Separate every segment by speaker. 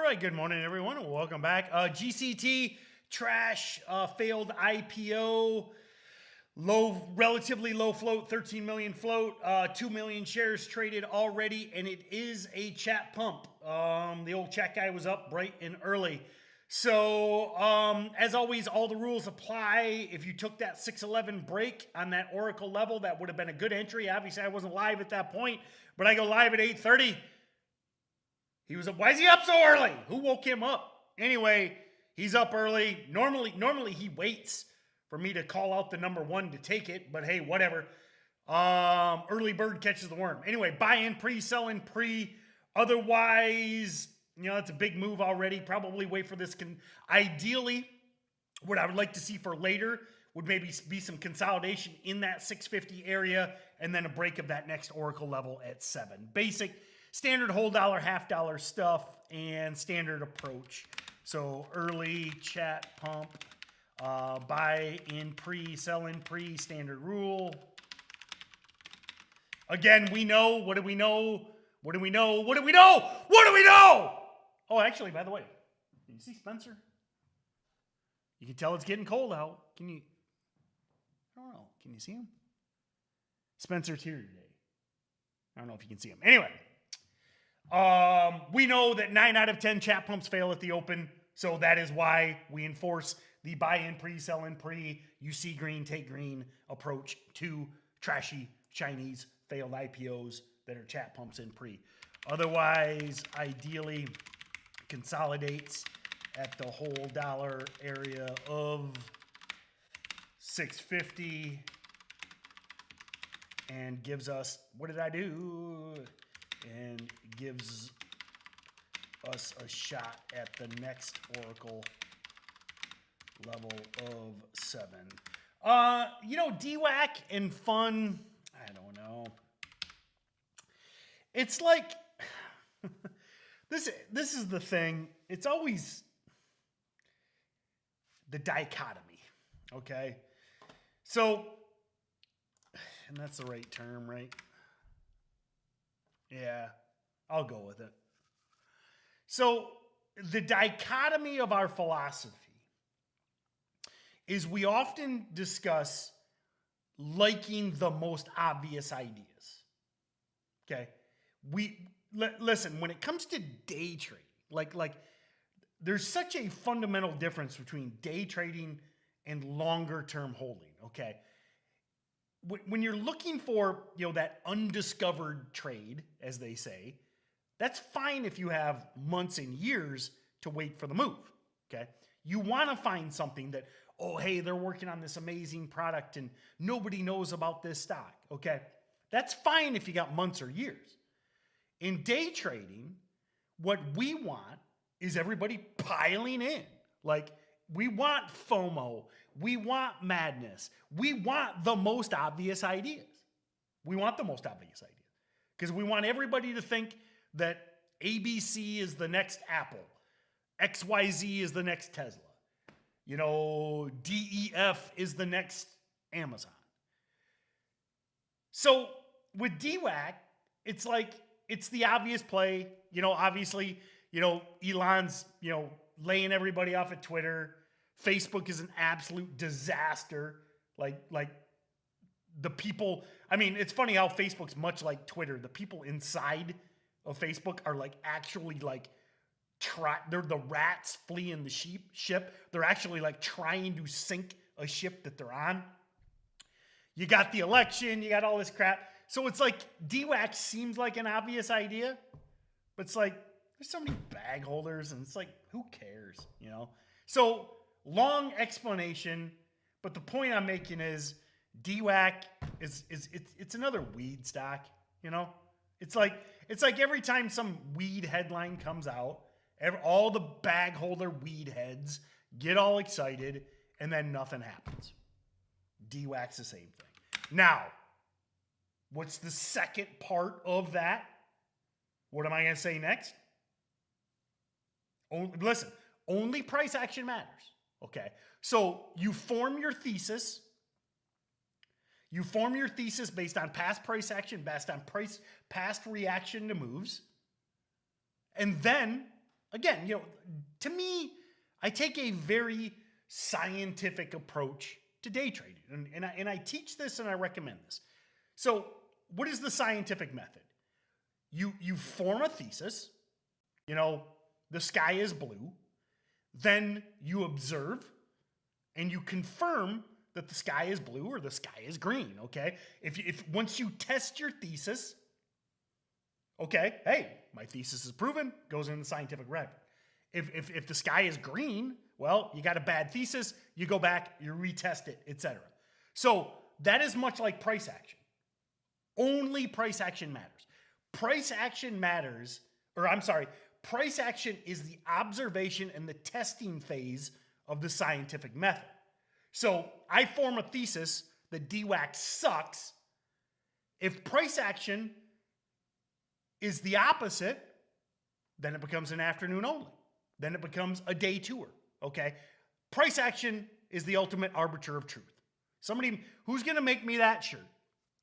Speaker 1: right, good morning, everyone, and welcome back. GCT trash, failed IPO, relatively low float, 13 million float, 2 million shares traded already, and it is a chat pump. The old chat guy was up bright and early. So, as always, all the rules apply. If you took that 611 break on that Oracle level, that would have been a good entry. Obviously, I wasn't live at that point, but I go live at 8:30. He was up. Why is he up so early? Who woke him up? Anyway, he's up early. Normally he waits for me to call out the number one to take it, but hey, whatever. Early bird catches the worm. Anyway, buy in pre, sell in pre. Otherwise, that's a big move already. Probably wait for this. Ideally, what I would like to see for later would maybe be some consolidation in that 650 area and then a break of that next Oracle level at 7. Basic. Standard whole dollar, half dollar stuff, and standard approach. So early chat pump, buy in pre, sell in pre, standard rule. Again, we know. What do we know? What do we know? What do we know? What do we know? Oh, actually, by the way, can you see Spencer? You can tell it's getting cold out. Can you? I don't know. Can you see him? Spencer's here today. I don't know if you can see him. Anyway. We know that 9 out of 10 chat pumps fail at the open, so that is why we enforce the buy-in pre, sell-in pre, you see green, take green approach to trashy Chinese failed IPOs that are chat pumps in pre. Otherwise, ideally, consolidates at the whole dollar area of 650 and gives us, what did I do? And gives us a shot at the next Oracle level of 7. DWAC and fun, I don't know. It's like, this is the thing. It's always the dichotomy, okay? So, and that's the right term, right? Yeah, I'll go with it. So the dichotomy of our philosophy is we often discuss liking the most obvious ideas. Okay? Listen, when it comes to day trading, like there's such a fundamental difference between day trading and longer term holding, okay? When you're looking for, that undiscovered trade, as they say, that's fine if you have months and years to wait for the move, okay? You want to find something that, oh, hey, they're working on this amazing product and nobody knows about this stock, okay? That's fine if you got months or years. In day trading, what we want is everybody piling in. Like, we want FOMO. We want madness. We want the most obvious ideas. We want the most obvious ideas. Because we want everybody to think that ABC is the next Apple. XYZ is the next Tesla. DEF is the next Amazon. So with DWAC, it's like, it's the obvious play. Obviously, Elon's, laying everybody off at Twitter. Facebook is an absolute disaster. Like the people, it's funny how Facebook's much like Twitter. The people inside of Facebook are actually they're the rats fleeing the ship. They're actually trying to sink a ship that they're on. You got the election, you got all this crap. So it's like DWAC seems like an obvious idea, but it's like there's so many bag holders and it's like, who cares, So long explanation, but the point I'm making is DWAC it's another weed stock, It's like every time some weed headline comes out, all the bag holder weed heads get all excited and then nothing happens. DWAC's the same thing. Now, what's the second part of that? What am I going to say next? Listen, only price action matters. Okay. So you form your thesis. You form your thesis based on past price action, based on past reaction to moves. And then again, to me, I take a very scientific approach to day trading. And I teach this and I recommend this. So what is the scientific method? You form a thesis, the sky is blue. Then you observe and you confirm that the sky is blue or the sky is green, okay? If once you test your thesis, okay, hey, my thesis is proven, goes in the scientific record. If the sky is green, well, you got a bad thesis, you go back, you retest it, etc. So that is much like price action. Only price action matters. Price action is the observation and the testing phase of the scientific method. So I form a thesis that DWAC sucks. If price action is the opposite, then it becomes an afternoon only. Then it becomes a day tour, okay? Price action is the ultimate arbiter of truth. Somebody who's going to make me that shirt?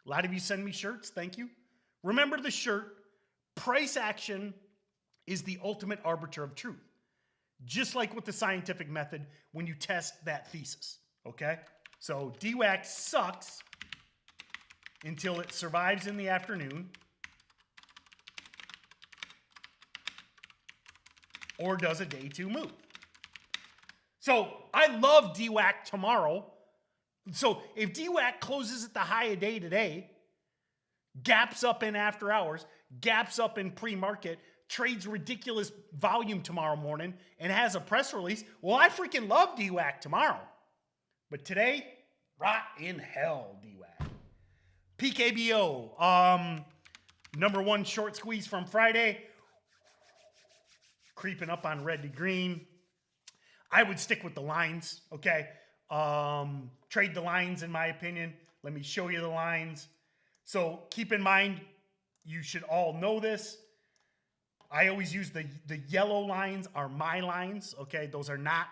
Speaker 1: A lot of you send me shirts. Thank you. Remember the shirt. Price action is the ultimate arbiter of truth. Just like with the scientific method when you test that thesis, okay? So DWAC sucks until it survives in the afternoon or does a day two move. So I love DWAC tomorrow. So if DWAC closes at the high of day today, gaps up in after hours, gaps up in pre-market, trades ridiculous volume tomorrow morning, and has a press release, well, I freaking love DWAC tomorrow. But today, rot in hell, DWAC. PKBO, number one short squeeze from Friday, creeping up on red to green. I would stick with the lines, okay? Trade the lines, in my opinion. Let me show you the lines. So keep in mind, you should all know this. I always use the yellow lines are my lines, okay? Those are not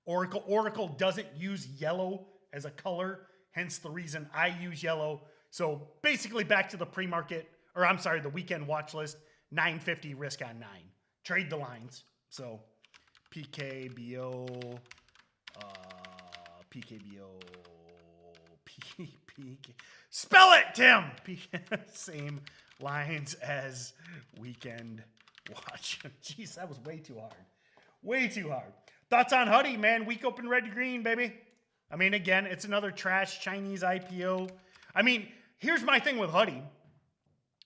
Speaker 1: Oracle. Oracle doesn't use yellow as a color, hence the reason I use yellow. So basically back to the pre-market, the weekend watch list, 950 risk on 9. Trade the lines. So PKBO, spell it, Tim. Same lines as weekend watch. Jeez, that was way too hard. Way too hard. Thoughts on Huddy, man? Week open red to green, baby. I mean, again, it's another trash Chinese IPO. I mean, here's my thing with Huddy.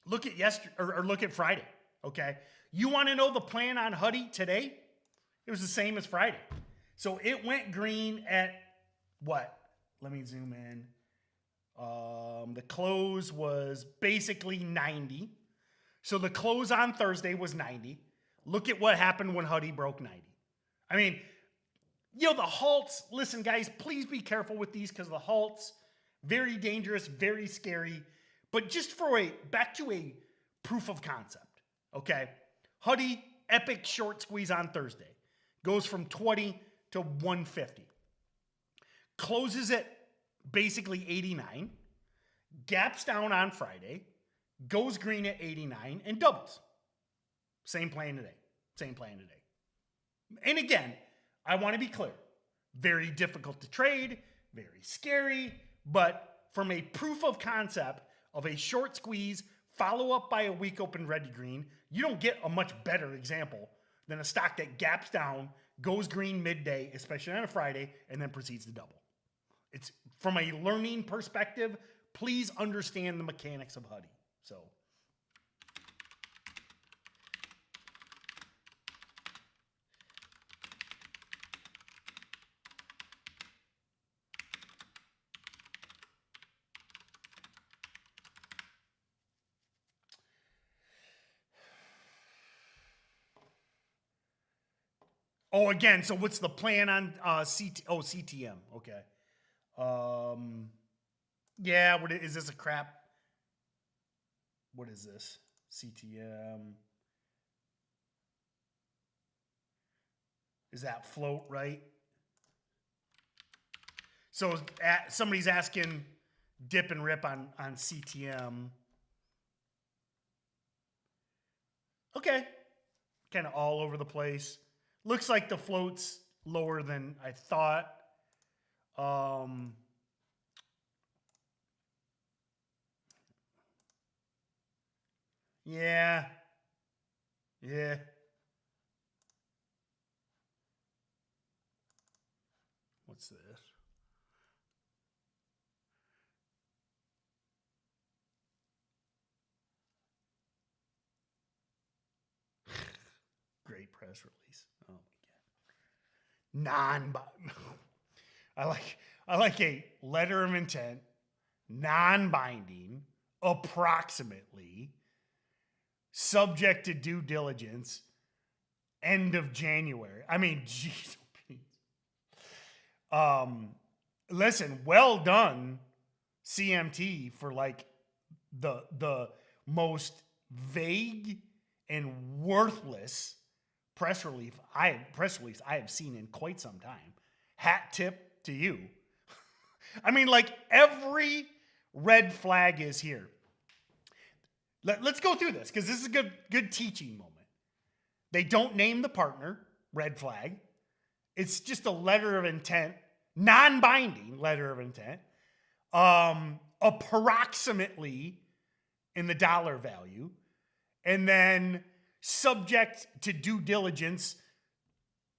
Speaker 1: Look at yesterday or look at Friday. Okay. You want to know the plan on Huddy today? It was the same as Friday. So it went green at what? Let me zoom in. The close was basically 90. So the close on Thursday was 90. Look at what happened when Huddy broke 90. I mean, the halts, listen, guys, please be careful with these because the halts, very dangerous, very scary. But just back to a proof of concept, okay? Huddy, epic short squeeze on Thursday. Goes from 20 to 150. Closes at basically 89. Gaps down on Friday. Goes green at 89 and doubles. Same plan today. And again, I want to be clear. Very difficult to trade. Very scary. But from a proof of concept of a short squeeze, follow up by a week open red to green, you don't get a much better example than a stock that gaps down, goes green midday, especially on a Friday, and then proceeds to double. It's from a learning perspective, please understand the mechanics of Huddy. So again, so what's the plan on CTM? Okay. Yeah, is this a crap? What is this? CTM. Is that float, right? So somebody's asking dip and rip on CTM. Okay. kind of all over the place. Looks like the float's lower than I thought. Yeah. Yeah. What's this? Great press release. Oh my god. I like a letter of intent, non-binding, approximately, subject to due diligence, end of January. I mean, geez. Listen, well done, CMT, for like the most vague and worthless press release I have seen in quite some time. Hat tip to you. I mean, like, every red flag is here. Let's go through this because this is a good teaching moment. They don't name the partner, red flag. It's just a letter of intent, non-binding letter of intent, approximately in the dollar value, and then subject to due diligence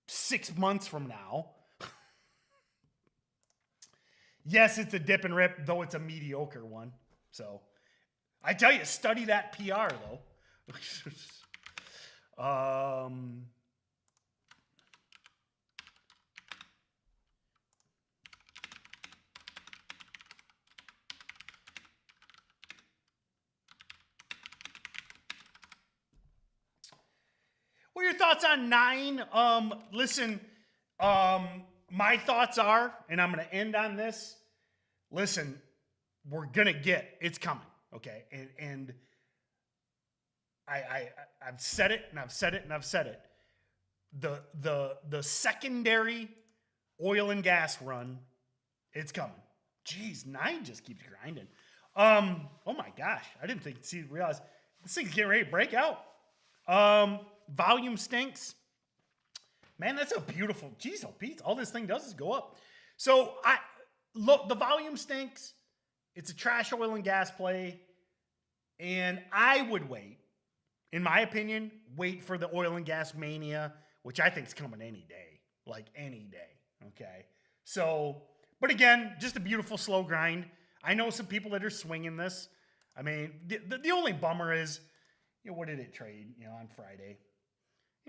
Speaker 1: 6 months from now. Yes, it's a dip and rip, though it's a mediocre one. So I tell you, study that PR, though. What are your thoughts on 9? Listen, my thoughts are, and I'm going to end on this. Listen, we're going to get, it's coming, okay? And I've said it, and I've said it, and I've said it. The secondary oil and gas run, it's coming. Jeez, 9 just keeps grinding. Oh my gosh, I didn't realize this thing's getting ready to break out. Volume stinks. Man, that's a beautiful, geez, oh Pete, all this thing does is go up. So look, the volume stinks. It's a trash oil and gas play. And I would wait, in my opinion, wait for the oil and gas mania, which I think is coming any day, like any day. Okay. So, but again, just a beautiful slow grind. I know some people that are swinging this. I mean, the only bummer is, what did it trade, on Friday?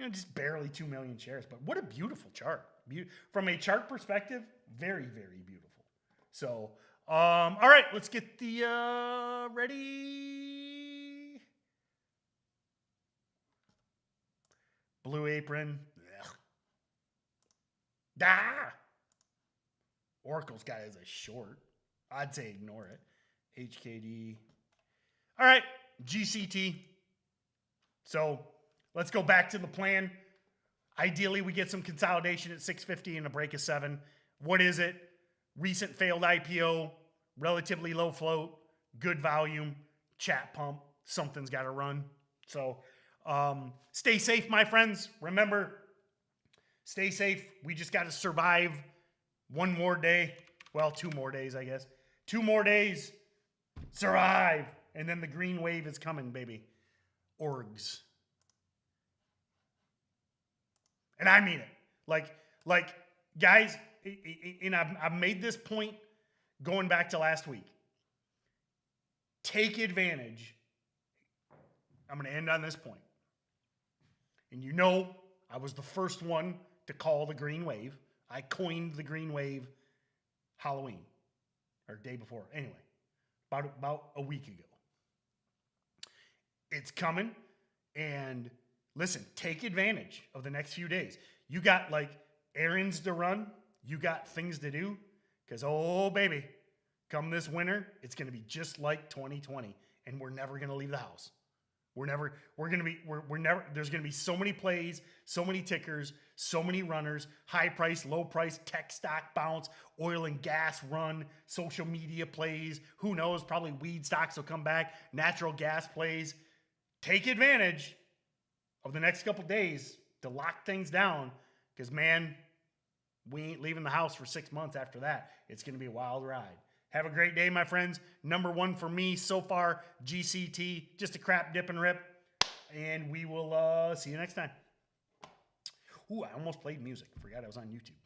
Speaker 1: Just barely 2 million shares. But what a beautiful chart. From a chart perspective, very, very beautiful. So, all right, let's get the ready. Blue Apron. Oracle's got it as a short. I'd say ignore it. HKD. All right, GCT. So let's go back to the plan. Ideally, we get some consolidation at 650 and a break of 7. What is it? Recent failed IPO, relatively low float, good volume, chat pump. Something's got to run. So stay safe, my friends. Remember, stay safe. We just got to survive one more day. Well, 2 more days, I guess. 2 more days. Survive. And then the green wave is coming, baby. Orgs. And I mean it. Like guys, and I've made this point going back to last week. Take advantage. I'm going to end on this point. And I was the first one to call the green wave. I coined the green wave Halloween, or day before. Anyway, about a week ago. It's coming, and listen, take advantage of the next few days. You got errands to run. You got things to do. Because, oh, baby, come this winter, it's going to be just like 2020, and we're never going to leave the house. There's going to be so many plays, so many tickers, so many runners, high price, low price, tech stock bounce, oil and gas run, social media plays. Who knows? Probably weed stocks will come back, natural gas plays. Take advantage of the next couple days to lock things down because, man, we ain't leaving the house for 6 months after that. It's going to be a wild ride. Have a great day, my friends. Number one for me so far, GCT. Just a crap dip and rip. And we will see you next time. Ooh, I almost played music. Forgot I was on YouTube.